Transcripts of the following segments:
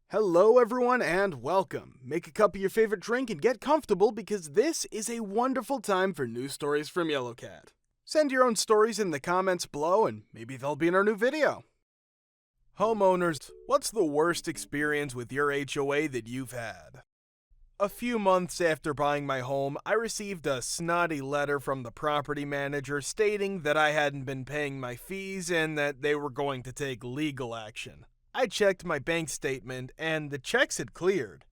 Hello everyone and welcome. Make a cup of your favorite drink and get comfortable because this is a wonderful time for news stories from Yellow Cat. Send your own stories in the comments below and maybe they'll be in our new video. Homeowners, what's the worst experience with your HOA that you've had? A few months after buying my home, I received a snotty letter from the property manager stating that I hadn't been paying my fees and that they were going to take legal action. I checked my bank statement and the checks had cleared.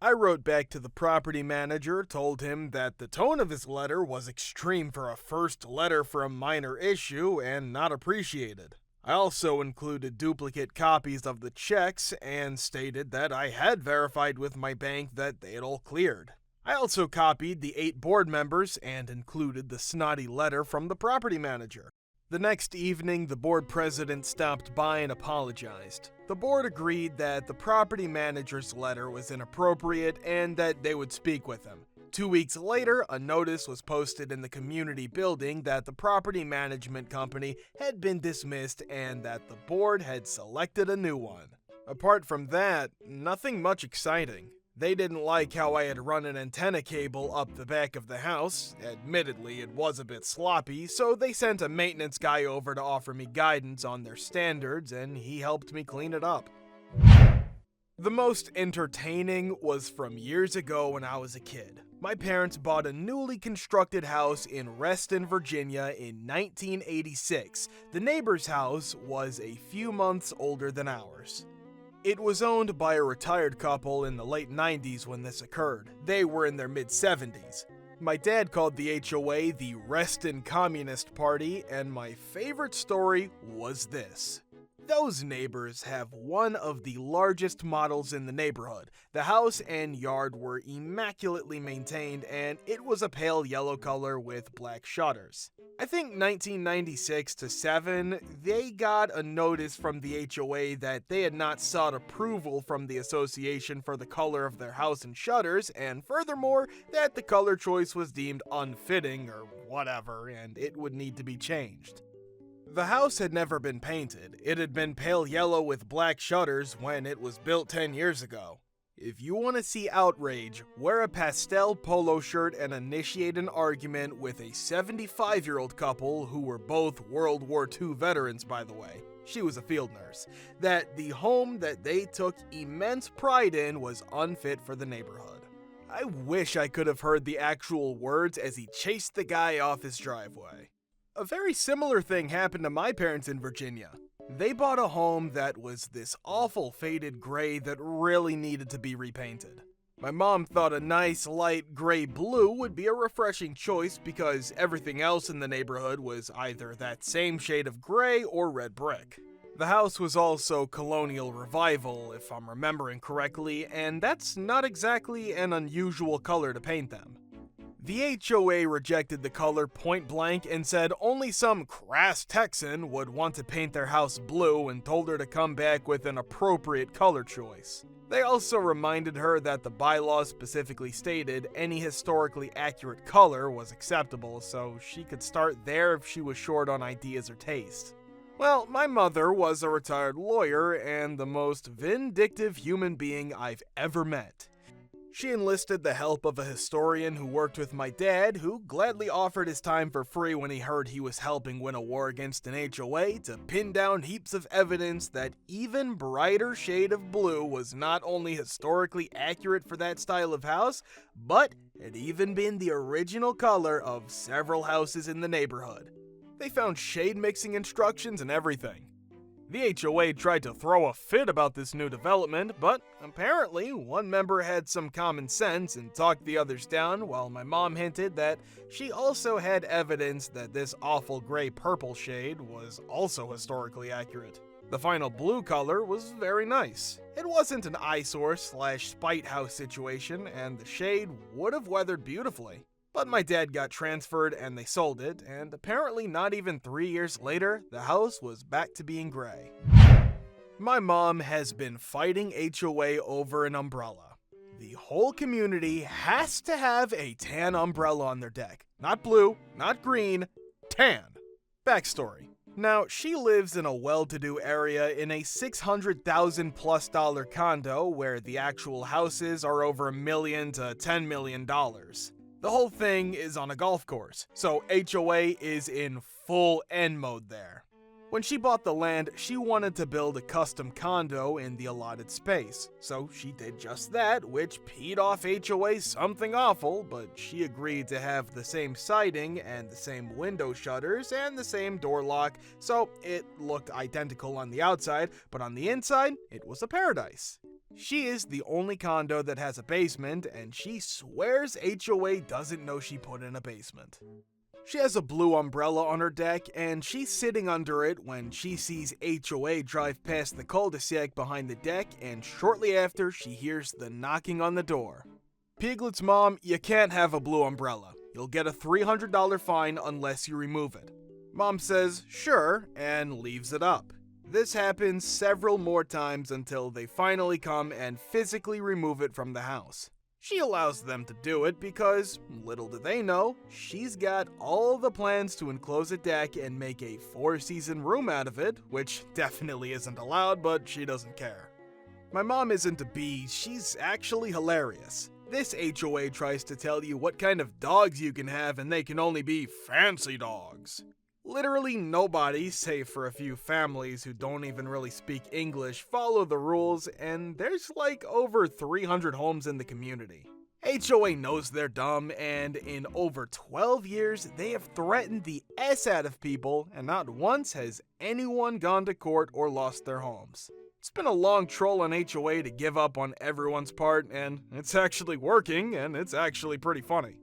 I wrote back to the property manager, told him that the tone of his letter was extreme for a first letter for a minor issue and not appreciated. I also included duplicate copies of the checks and stated that I had verified with my bank that they had all cleared. I also copied the 8 board members and included the snotty letter from the property manager. The next evening, the board president stopped by and apologized. The board agreed that the property manager's letter was inappropriate and that they would speak with him. 2 weeks later, a notice was posted in the community building that the property management company had been dismissed and that the board had selected a new one. Apart from that, nothing much exciting. They didn't like how I had run an antenna cable up the back of the house. Admittedly, it was a bit sloppy, so they sent a maintenance guy over to offer me guidance on their standards, and he helped me clean it up. The most entertaining was from years ago when I was a kid. My parents bought a newly constructed house in Reston, Virginia in 1986. The neighbor's house was a few months older than ours. It was owned by a retired couple in the late 90s when this occurred. They were in their mid-70s. My dad called the HOA the Reston Communist Party, and my favorite story was this. Those neighbors have one of the largest models in the neighborhood. The house and yard were immaculately maintained, and it was a pale yellow color with black shutters. I think 1996 to 7, they got a notice from the HOA that they had not sought approval from the association for the color of their house and shutters, and furthermore, that the color choice was deemed unfitting or whatever, and it would need to be changed. The house had never been painted. It had been pale yellow with black shutters when it was built 10 years ago. If you want to see outrage, wear a pastel polo shirt and initiate an argument with a 75-year-old couple who were both World War II veterans, by the way. She was a field nurse. That the home that they took immense pride in was unfit for the neighborhood. I wish I could have heard the actual words as he chased the guy off his driveway. A very similar thing happened to my parents in Virginia. They bought a home that was this awful faded gray that really needed to be repainted. My mom thought a nice light gray blue would be a refreshing choice because everything else in the neighborhood was either that same shade of gray or red brick. The house was also colonial revival, if I'm remembering correctly, and that's not exactly an unusual color to paint them. The HOA rejected the color point blank and said only some crass Texan would want to paint their house blue and told her to come back with an appropriate color choice. They also reminded her that the bylaws specifically stated any historically accurate color was acceptable, so she could start there if she was short on ideas or taste. Well, my mother was a retired lawyer and the most vindictive human being I've ever met. She enlisted the help of a historian who worked with my dad, who gladly offered his time for free when he heard he was helping win a war against an HOA to pin down heaps of evidence that even brighter shade of blue was not only historically accurate for that style of house, but had even been the original color of several houses in the neighborhood. They found shade mixing instructions and everything. The HOA tried to throw a fit about this new development, but apparently one member had some common sense and talked the others down, while my mom hinted that she also had evidence that this awful gray-purple shade was also historically accurate. The final blue color was very nice. It wasn't an eyesore/spite house situation, and the shade would have weathered beautifully. But my dad got transferred and they sold it, and apparently not even 3 years later, the house was back to being gray. My mom has been fighting HOA over an umbrella. The whole community has to have a tan umbrella on their deck. Not blue, not green, tan. Backstory. Now, she lives in a well-to-do area in a $600,000+ condo where the actual houses are over $1 million to $10 million. The whole thing is on a golf course, so HOA is in full end mode there. When she bought the land, she wanted to build a custom condo in the allotted space, so she did just that, which peed off HOA something awful, but she agreed to have the same siding and the same window shutters and the same door lock, so it looked identical on the outside, but on the inside, it was a paradise. She is the only condo that has a basement, and she swears HOA doesn't know she put in a basement. She has a blue umbrella on her deck, and she's sitting under it when she sees HOA drive past the cul-de-sac behind the deck, and shortly after, she hears the knocking on the door. Piglet's mom, you can't have a blue umbrella. You'll get a $300 fine unless you remove it. Mom says, sure, and leaves it up. This happens several more times until they finally come and physically remove it from the house. She allows them to do it because, little do they know, she's got all the plans to enclose a deck and make a 4-season room out of it, which definitely isn't allowed, but she doesn't care. My mom isn't a bee, she's actually hilarious. This HOA tries to tell you what kind of dogs you can have and they can only be fancy dogs. Literally nobody, save for a few families who don't even really speak English, follow the rules, and there's like over 300 homes in the community. HOA knows they're dumb, and in over 12 years, they have threatened the S out of people, and not once has anyone gone to court or lost their homes. It's been a long troll on HOA to give up on everyone's part, and it's actually working, and it's actually pretty funny.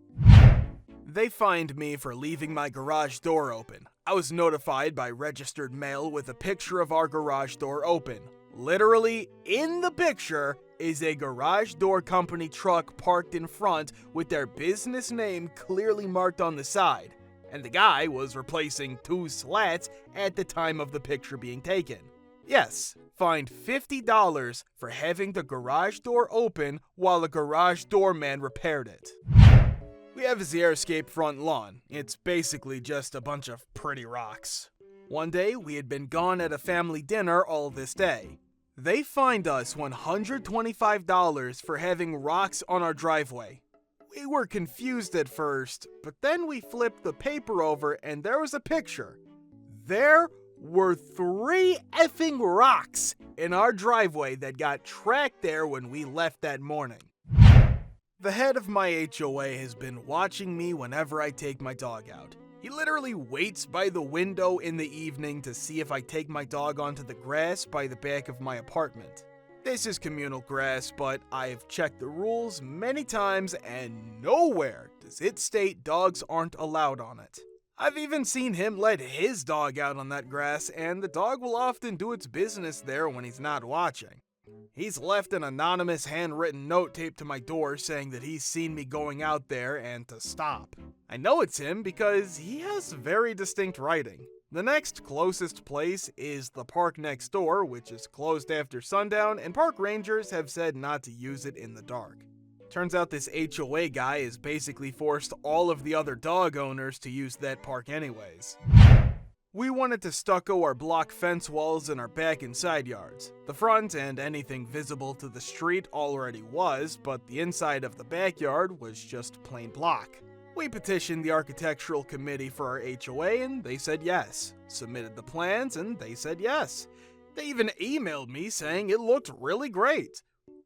They fined me for leaving my garage door open. I was notified by registered mail with a picture of our garage door open. Literally, in the picture is a garage door company truck parked in front with their business name clearly marked on the side. And the guy was replacing 2 slats at the time of the picture being taken. Yes, fined $50 for having the garage door open while a garage doorman repaired it. We have a xeriscape front lawn. It's basically just a bunch of pretty rocks. One day, we had been gone at a family dinner all this day. They fined us $125 for having rocks on our driveway. We were confused at first, but then we flipped the paper over and there was a picture. There were 3 effing rocks in our driveway that got tracked there when we left that morning. The head of my HOA has been watching me whenever I take my dog out. He literally waits by the window in the evening to see if I take my dog onto the grass by the back of my apartment. This is communal grass, but I've checked the rules many times and nowhere does it state dogs aren't allowed on it. I've even seen him let his dog out on that grass, and the dog will often do its business there when he's not watching. He's left an anonymous handwritten note taped to my door saying that he's seen me going out there and to stop. I know it's him because he has very distinct writing. The next closest place is the park next door, which is closed after sundown, and park rangers have said not to use it in the dark. Turns out this HOA guy has basically forced all of the other dog owners to use that park anyways. We wanted to stucco our block fence walls in our back and side yards. The front and anything visible to the street already was, but the inside of the backyard was just plain block. We petitioned the architectural committee for our HOA and they said yes. Submitted the plans and they said yes. They even emailed me saying it looked really great.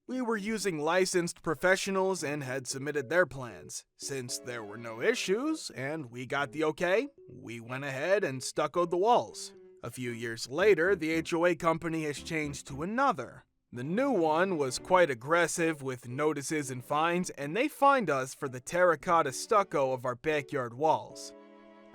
We were using licensed professionals and had submitted their plans. Since there were no issues and we got the okay, we went ahead and stuccoed the walls. A few years later, the HOA company has changed to another. The new one was quite aggressive with notices and fines, and they fined us for the terracotta stucco of our backyard walls.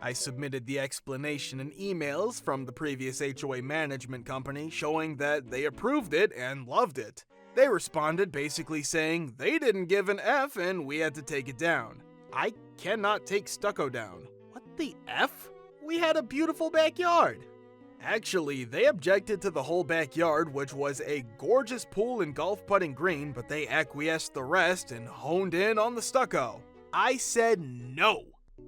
I submitted the explanation and emails from the previous HOA management company showing that they approved it and loved it. They responded basically saying they didn't give an F and we had to take it down. I cannot take stucco down. What the F? We had a beautiful backyard. Actually, they objected to the whole backyard, which was a gorgeous pool and golf putting green, but they acquiesced the rest and honed in on the stucco. I said no.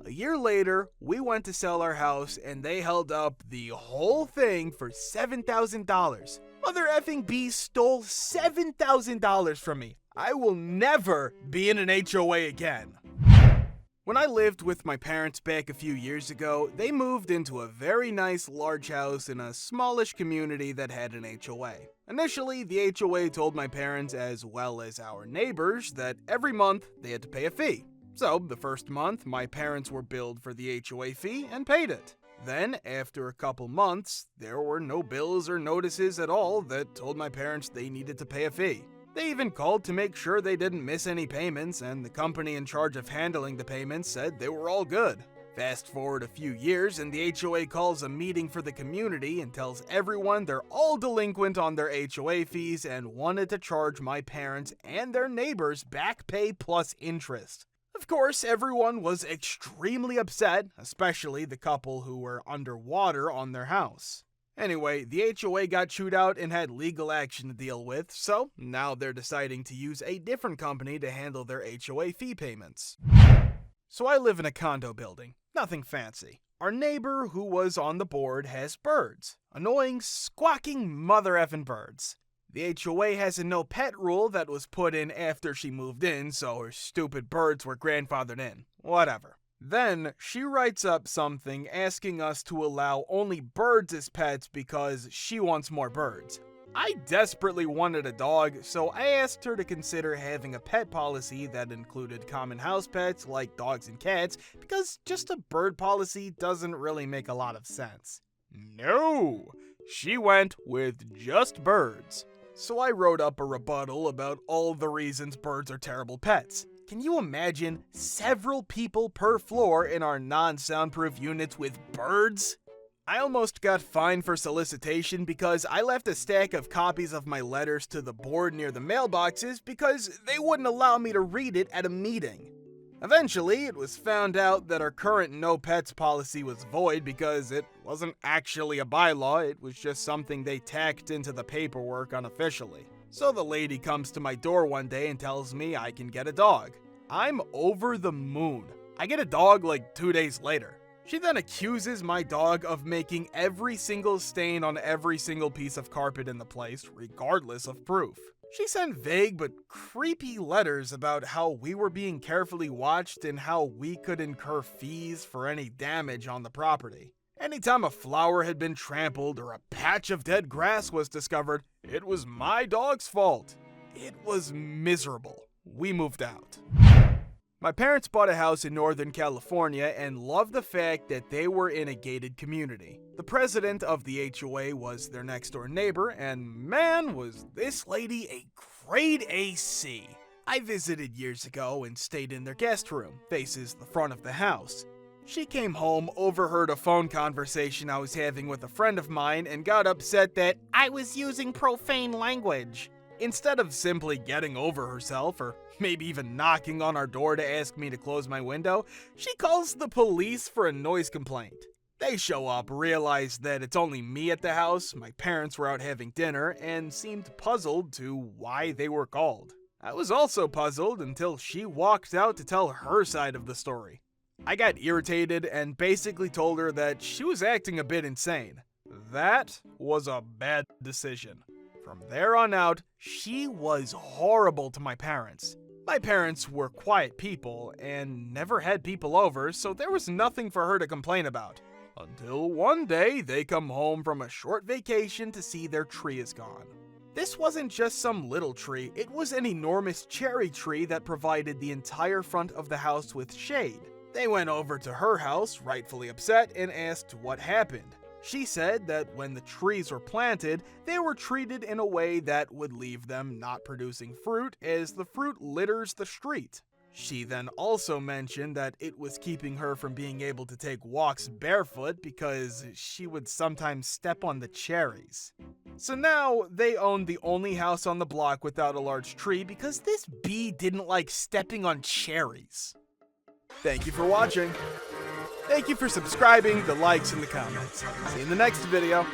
A year later, we went to sell our house and they held up the whole thing for $7,000. Mother effing B stole $7,000 from me. I will never be in an HOA again. When I lived with my parents back a few years ago, they moved into a very nice large house in a smallish community that had an HOA. Initially, the HOA told my parents as well as our neighbors that every month they had to pay a fee. So, the first month, my parents were billed for the HOA fee and paid it. Then, after a couple months, there were no bills or notices at all that told my parents they needed to pay a fee. They even called to make sure they didn't miss any payments, and the company in charge of handling the payments said they were all good. Fast forward a few years, and the HOA calls a meeting for the community and tells everyone they're all delinquent on their HOA fees and wanted to charge my parents and their neighbors back pay plus interest. Of course, everyone was extremely upset, especially the couple who were underwater on their house. Anyway, the HOA got chewed out and had legal action to deal with, so now they're deciding to use a different company to handle their HOA fee payments. So I live in a condo building, nothing fancy. Our neighbor who was on the board has birds. Annoying, squawking mother effing birds. The HOA has a no pet rule that was put in after she moved in, so her stupid birds were grandfathered in. Whatever. Then, she writes up something asking us to allow only birds as pets because she wants more birds. I desperately wanted a dog, so I asked her to consider having a pet policy that included common house pets like dogs and cats, because just a bird policy doesn't really make a lot of sense. No! She went with just birds. So I wrote up a rebuttal about all the reasons birds are terrible pets. Can you imagine several people per floor in our non-soundproof units with birds? I almost got fined for solicitation because I left a stack of copies of my letters to the board near the mailboxes because they wouldn't allow me to read it at a meeting. Eventually, it was found out that our current no pets policy was void because it wasn't actually a bylaw, it was just something they tacked into the paperwork unofficially. So the lady comes to my door one day and tells me I can get a dog. I'm over the moon. I get a dog like 2 days later. She then accuses my dog of making every single stain on every single piece of carpet in the place, regardless of proof. She sent vague but creepy letters about how we were being carefully watched and how we could incur fees for any damage on the property. Anytime a flower had been trampled or a patch of dead grass was discovered, it was my dog's fault. It was miserable. We moved out. My parents bought a house in Northern California and loved the fact that they were in a gated community. The president of the HOA was their next door neighbor, and man, was this lady a grade AC. I visited years ago and stayed in their guest room, faces the front of the house. She came home, overheard a phone conversation I was having with a friend of mine, and got upset that I was using profane language. Instead of simply getting over herself, or maybe even knocking on our door to ask me to close my window, she calls the police for a noise complaint. They show up, realize that it's only me at the house, my parents were out having dinner, and seemed puzzled to why they were called. I was also puzzled until she walked out to tell her side of the story. I got irritated and basically told her that she was acting a bit insane. That was a bad decision. From there on out, she was horrible to my parents. My parents were quiet people and never had people over, so there was nothing for her to complain about. Until one day, they come home from a short vacation to see their tree is gone. This wasn't just some little tree, it was an enormous cherry tree that provided the entire front of the house with shade. They went over to her house, rightfully upset, and asked what happened. She said that when the trees were planted, they were treated in a way that would leave them not producing fruit, as the fruit litters the street. She then also mentioned that it was keeping her from being able to take walks barefoot because she would sometimes step on the cherries. So now they own the only house on the block without a large tree because this bee didn't like stepping on cherries. Thank you for watching. Thank you for subscribing, the likes, and the comments. See you in the next video.